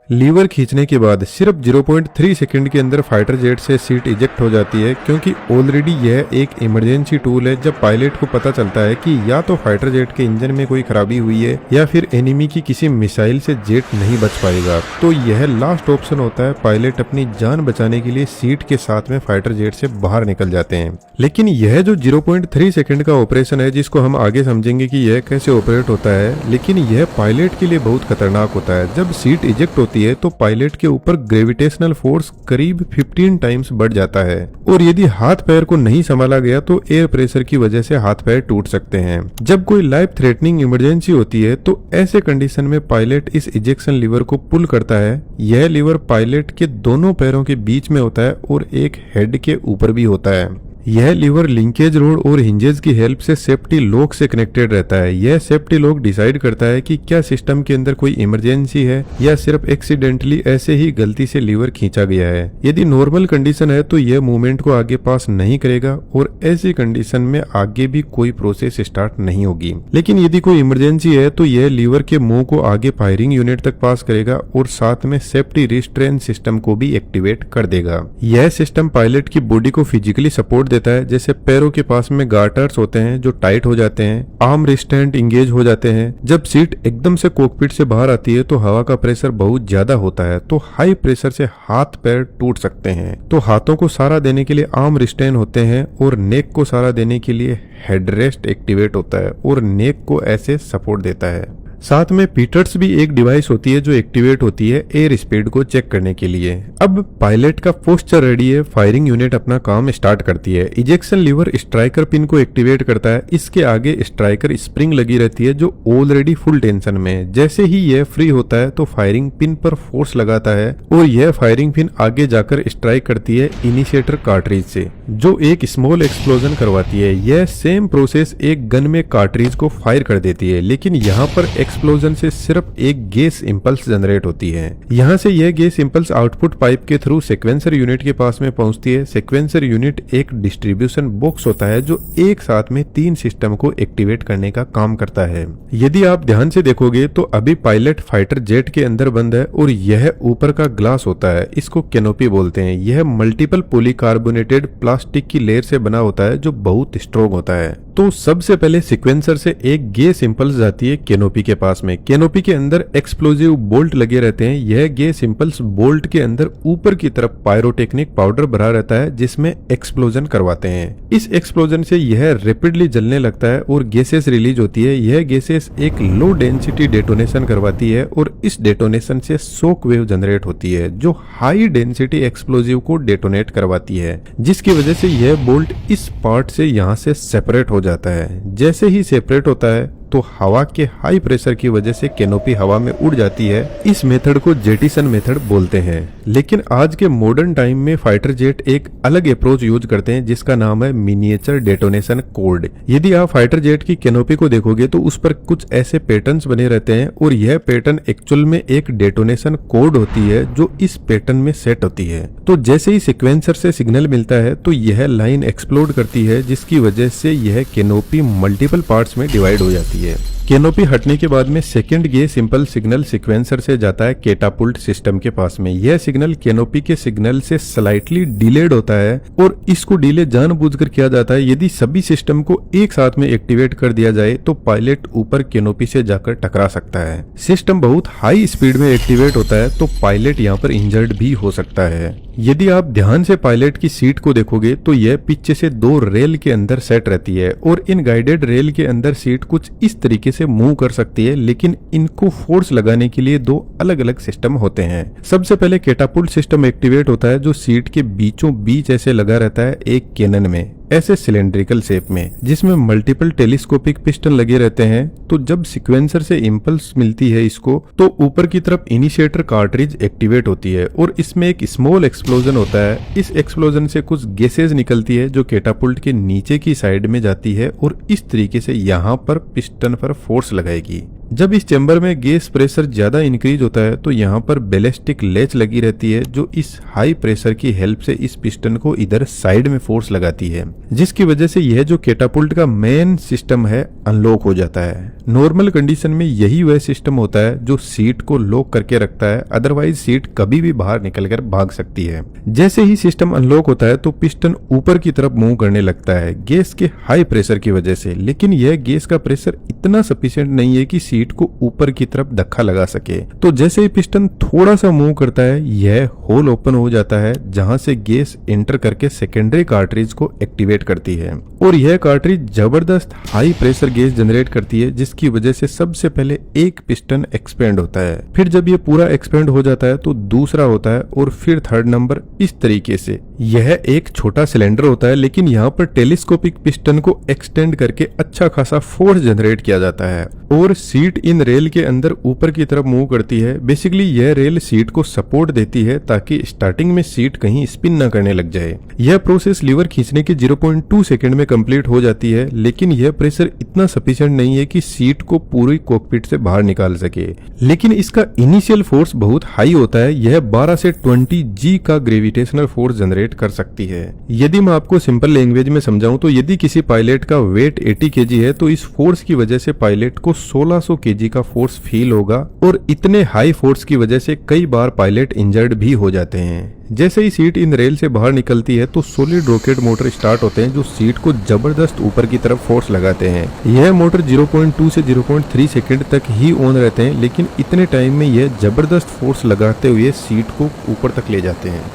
Liver खींचने के बाद सिर्फ 0.3 सेकंड के अंदर फाइटर जेट से सीट इजेक्ट हो जाती है, क्योंकि ऑलरेडी यह एक इमरजेंसी टूल है। जब पायलट को पता चलता है कि या तो फाइटर जेट के इंजन में कोई खराबी हुई है या फिर एनिमी की किसी मिसाइल से जेट नहीं बच पाएगा, तो यह लास्ट ऑप्शन होता है। पायलट अपनी जान बचाने के लिए सीट के साथ में फाइटर जेट से बाहर निकल जाते हैं। लेकिन यह जो 0.3 सेकंड का ऑपरेशन है, जिसको हम आगे समझेंगे कि यह कैसे ऑपरेट होता है, लेकिन यह पायलट के लिए बहुत खतरनाक होता है। जब सीट इजेक्ट होती है तो पायलट के ऊपर ग्रेविटेशनल फोर्स करीब 15 टाइम्स बढ़ जाता है, और यदि हाथ पैर को नहीं संभाला गया तो एयर प्रेशर की वजह से हाथ पैर टूट सकते हैं। जब कोई लाइफ थ्रेटनिंग इमरजेंसी होती है तो ऐसे कंडीशन में पायलट इस इजेक्शन लीवर को पुल करता है। यह लीवर पायलट के दोनों पैरों के बीच में होता है और एक हेड के ऊपर भी होता है। यह लीवर लिंकेज रोड और हिंजेस की हेल्प से सेफ्टी लॉक से कनेक्टेड रहता है। यह सेफ्टी लॉक डिसाइड करता है कि क्या सिस्टम के अंदर कोई इमरजेंसी है या सिर्फ एक्सीडेंटली ऐसे ही गलती से लीवर खींचा गया है। यदि नॉर्मल कंडीशन है तो यह मूवमेंट को आगे पास नहीं करेगा और ऐसी कंडीशन में आगे भी कोई प्रोसेस स्टार्ट नहीं होगी। लेकिन यदि कोई इमरजेंसी है तो यह लीवर के मुंह को आगे फायरिंग यूनिट तक पास करेगा और साथ में सेफ्टी रिस्ट्रेन सिस्टम को भी एक्टिवेट कर देगा। यह सिस्टम पायलट की बॉडी को फिजिकली सपोर्ट देता है, जैसे पैरों के पास में गार्टर्स होते हैं जो टाइट हो जाते हैं, आर्म रिस्टेंट इंगेज हो जाते हैं। जब सीट एकदम से कॉकपिट से बाहर आती है तो हवा का प्रेशर बहुत ज्यादा होता है, तो हाई प्रेशर से हाथ पैर टूट सकते हैं। तो हाथों को सहारा देने के लिए आर्म रिस्टेन होते हैं और नेक को सहारा देने के लिए हेडरेस्ट एक्टिवेट होता है और नेक को ऐसे सपोर्ट देता है। साथ में पीटर्स भी एक डिवाइस होती है जो एक्टिवेट होती है एयर स्पीड को चेक करने के लिए। अब पायलट का पोस्चर रेडी है, फायरिंग यूनिट अपना काम स्टार्ट करती है। इजेक्शन लीवर स्ट्राइकर पिन को एक्टिवेट करता है। इसके आगे स्ट्राइकर स्प्रिंग लगी रहती है जो ऑलरेडी फुल टेंशन में है। जैसे ही यह फ्री होता है तो फायरिंग पिन पर फोर्स लगाता है और यह फायरिंग पिन आगे जाकर स्ट्राइक करती है इनिशिएटर कार्ट्रिज से, जो एक स्मॉल एक्सप्लोजन करवाती है। यह सेम प्रोसेस एक गन में कार्ट्रिज को फायर कर देती है, लेकिन यहाँ पर एक्सप्लोजन से सिर्फ एक गैस इंपल्स जनरेट होती है। यहाँ से यह गैस इंपल्स आउटपुट पाइप के थ्रू सीक्वेंसर यूनिट के पास में पहुंचती है। सीक्वेंसर यूनिट एक डिस्ट्रीब्यूशन बॉक्स होता है जो एक साथ में 3 सिस्टम को एक्टिवेट करने का काम करता है। यदि आप ध्यान से देखोगे तो अभी पायलट फाइटर जेट के अंदर बंद है और यह ऊपर का ग्लास होता है, इसको कैनोपी बोलते हैं। यह मल्टीपल पॉलीकार्बोनेटेड प्लास्टिक की लेयर से बना होता है जो बहुत स्ट्रॉन्ग होता है। तो सबसे पहले सीक्वेंसर से एक गैस इंपल्स जाती है कैनोपी के पास में। कैनोपी के अंदर एक्सप्लोजिव बोल्ट लगे रहते हैं। यह गैस इंपल्स बोल्ट के अंदर ऊपर की तरफ पायरोटेक्निक पाउडर भरा रहता है जिसमें एक्सप्लोजन करवाते हैं। इस एक्सप्लोजन से यह रैपिडली जलने लगता है और गैसेस रिलीज होती है। यह गैसेस एक लो डेंसिटी डेटोनेशन करवाती है और इस डेटोनेशन से शॉक वेव जनरेट होती है जो हाई डेंसिटी एक्सप्लोजिव को डेटोनेट करवाती है, जिसकी वजह से यह बोल्ट इस पार्ट से यहाँ से सेपरेट हो जाता है। जैसे ही सेपरेट होता है तो हवा के हाई प्रेशर की वजह से कैनोपी हवा में उड़ जाती है। इस मेथड को जेटिसन मेथड बोलते हैं। लेकिन आज के मॉडर्न टाइम में फाइटर जेट एक अलग अप्रोच यूज करते हैं जिसका नाम है मिनिएचर डेटोनेशन कोड। यदि आप फाइटर जेट की कैनोपी को देखोगे तो उस पर कुछ ऐसे पैटर्न्स बने रहते हैं और यह पैटर्न एक्चुअल में एक डेटोनेशन कोड होती है जो इस पैटर्न में सेट होती है। तो जैसे ही सीक्वेंसर से सिग्नल मिलता है तो यह लाइन एक्सप्लोड करती है, जिसकी वजह से यह कैनोपी मल्टीपल पार्ट्स में डिवाइड हो जाती है। कैनोपी हटने के बाद में second gas impulse signal sequencer से जाता है कैटापुल्ट सिस्टम के पास में। यह सिग्नल कैनोपी के सिग्नल से स्लाइटली डिलेड होता है और इसको डिले जानबूझकर किया जाता है। यदि सभी सिस्टम को एक साथ में एक्टिवेट कर दिया जाए तो पायलट ऊपर कैनोपी से जाकर टकरा सकता है। सिस्टम बहुत हाई स्पीड में एक्टिवेट होता है तो पायलट यहाँ पर इंजर्ड भी हो सकता है। यदि आप ध्यान से पायलट की सीट को देखोगे तो यह पीछे से 2 रेल के अंदर सेट रहती है और इन गाइडेड रेल के अंदर सीट कुछ इस तरीके से मूव कर सकती है, लेकिन इनको फोर्स लगाने के लिए 2 अलग अलग सिस्टम होते हैं। सबसे पहले कैटापुल्ट सिस्टम एक्टिवेट होता है जो सीट के बीचों बीच ऐसे लगा रहता है एक कैनन में, ऐसे सिलेंड्रिकल शेप में, जिसमें मल्टीपल टेलीस्कोपिक पिस्टन लगे रहते हैं। तो जब सीक्वेंसर से इंपल्स मिलती है इसको तो ऊपर की तरफ इनिशिएटर कार्ट्रिज एक्टिवेट होती है और इसमें एक स्मॉल एक्सप्लोजन होता है। इस एक्सप्लोजन से कुछ गैसेज निकलती है जो कैटापुल्ट के नीचे की साइड में जाती है और इस तरीके से यहाँ पर पिस्टन पर फोर्स लगाएगी। जब इस चैम्बर में गैस प्रेशर ज्यादा इंक्रीज होता है तो यहाँ पर बैलिस्टिक लेच लगी रहती है जो इस हाई प्रेशर की हेल्प से इस पिस्टन को इधर साइड में फोर्स लगाती है, जिसकी वजह से यह जो कैटापुल्ट का मेन सिस्टम है अनलॉक हो जाता है। नॉर्मल कंडीशन में यही वह सिस्टम होता है जो सीट को लॉक करके रखता है, अदरवाइज सीट कभी भी बाहर निकलकर भाग सकती है। जैसे ही सिस्टम अनलॉक होता है तो पिस्टन ऊपर की तरफ मूव करने लगता है गैस के हाई प्रेशर की वजह से, लेकिन यह गैस का प्रेशर इतना सफिशिएंट नहीं है कि सीट को ऊपर की तरफ धक्का लगा सके। तो जैसे ही पिस्टन थोड़ा सा मूव करता है यह होल ओपन हो जाता है जहां से गैस एंटर करके सेकेंडरी कार्ट्रिज को एक्टिवेट करती है और यह कार्ट्रिज जबरदस्त हाई प्रेशर गैस जनरेट करती है, जिसकी वजह से सबसे पहले एक पिस्टन एक्सपेंड होता है। फिर जब ये पूरा एक्सपेंड हो जाता है तो दूसरा होता है और फिर थर्ड नंबर। इस तरीके से यह एक छोटा सिलेंडर होता है, लेकिन यहाँ पर टेलीस्कोपिक पिस्टन को एक्सटेंड करके अच्छा खासा फोर्स जनरेट किया जाता है और सीट इन रेल के अंदर ऊपर की तरफ मूव करती है। बेसिकली यह रेल सीट को सपोर्ट देती है ताकि स्टार्टिंग में सीट कहीं स्पिन न करने लग जाए। यह प्रोसेस लीवर खींचने के 0.2 सेकंड में कंप्लीट हो जाती है, लेकिन यह प्रेशर इतना सफिशिएंट नहीं है कि सीट को पूरी कॉकपिट से बाहर निकाल सके। लेकिन इसका इनिशियल फोर्स बहुत हाई होता है, यह 12 से 20 G का ग्रेविटेशनल फोर्स जनरेट कर सकती है। यदि मैं आपको सिंपल लैंग्वेज में समझाऊं तो यदि किसी पायलट का वेट 80 kg है तो इस फोर्स की वजह से पायलट को 1600 kg का फोर्स फील होगा और इतने हाई फोर्स की वजह से कई बार पायलट इंजर्ड भी हो जाते हैं। जैसे ही सीट इन रेल से बाहर निकलती है तो सॉलिड रॉकेट मोटर स्टार्ट होते हैं जो सीट को जबरदस्त ऊपर की तरफ फोर्स लगाते हैं। यह मोटर 0.2 से 0.3 सेकंड तक ही ऑन रहते हैं, लेकिन इतने टाइम में यह जबरदस्त फोर्स लगाते हुए सीट को ऊपर तक ले जाते हैं।